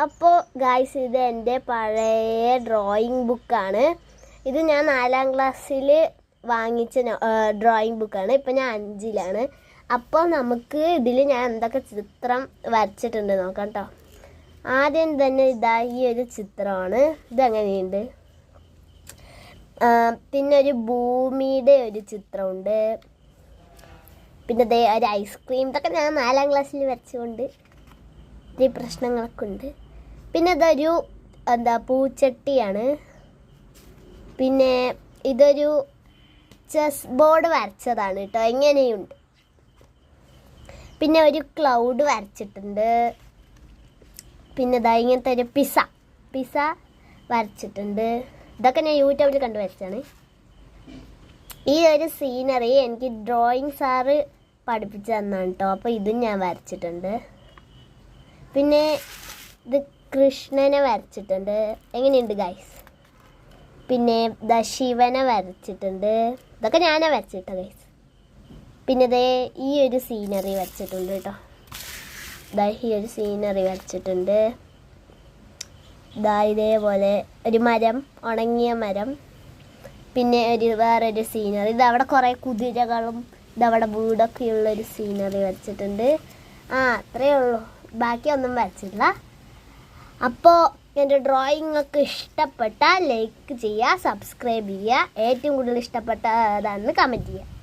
അപ്പോൾ ഗായ്സ്, ഇത് എൻ്റെ പഴയ ഡ്രോയിങ് ബുക്കാണ്. ഇത് ഞാൻ 4ാം ക്ലാസ്സിൽ വാങ്ങിച്ച ഡ്രോയിങ് ബുക്കാണ്. ഇപ്പം ഞാൻ 5ലാണ്. അപ്പോൾ നമുക്ക് ഇതിൽ ഞാൻ എന്തൊക്കെ ചിത്രം വരച്ചിട്ടുണ്ട് നോക്കാം കേട്ടോ. ആദ്യം തന്നെ ഈ ഒരു ചിത്രമാണ്. ഇതങ്ങനെയുണ്ട്. പിന്നെ ഒരു ഭൂമിയുടെ ഒരു ചിത്രമുണ്ട്. പിന്നെ ഒരു ഐസ്ക്രീം. ഇതൊക്കെ ഞാൻ 4ാം ക്ലാസ്സിൽ വരച്ചുകൊണ്ട് ഈ പ്രശ്നങ്ങളൊക്കെ ഉണ്ട്. പിന്നെ ഇതൊരു പൂച്ചട്ടിയാണ്. പിന്നെ ഇതൊരു ചെസ് ബോർഡ് വരച്ചതാണ് കേട്ടോ. എങ്ങനെയുണ്ട്. പിന്നെ ഒരു ക്ലൗഡ് വരച്ചിട്ടുണ്ട്. പിന്നെ ഇങ്ങനത്തെ ഒരു പിസ വരച്ചിട്ടുണ്ട്. ഇതൊക്കെ ഞാൻ യൂട്യൂബിൽ കണ്ടു വരച്ചാണ്. ഈ ഒരു സീനറി എനിക്ക് ഡ്രോയിങ് സാറ് പഠിപ്പിച്ചു തന്നാണ് കേട്ടോ. അപ്പോൾ ഇതും ഞാൻ വരച്ചിട്ടുണ്ട്. പിന്നെ ഇത് കൃഷ്ണനെ വരച്ചിട്ടുണ്ട്. എങ്ങനെയുണ്ട് ഗൈസ്. പിന്നെ ശിവനെ വരച്ചിട്ടുണ്ട്. ഇതൊക്കെ ഞാനാ വരച്ചിട്ടോ ഗൈസ്. പിന്നെ ഈ ഒരു സീനറി വരച്ചിട്ടുണ്ട് കേട്ടോ. ഈ ഒരു സീനറി വരച്ചിട്ടുണ്ട്. ഇതേപോലെ ഒരു മരം, ഉണങ്ങിയ മരം. പിന്നെ വേറൊരു സീനറി. ഇതവിടെ കുറേ കുതിരകളും ഇതവിടെ വീടൊക്കെയുള്ളൊരു സീനറി വരച്ചിട്ടുണ്ട്. അത്രയേ ഉള്ളൂ. ബാക്കിയൊന്നും വരച്ചില്ല. അപ്പോൾ എൻ്റെ ഡ്രോയിങ് ഒക്കെ ഇഷ്ടപ്പെട്ടാൽ ലൈക്ക് ചെയ്യുക, സബ്സ്ക്രൈബ് ചെയ്യുക. ഏറ്റവും കൂടുതൽ ഇഷ്ടപ്പെട്ട ഏതാണെന്ന് കമൻറ്റ് ചെയ്യുക.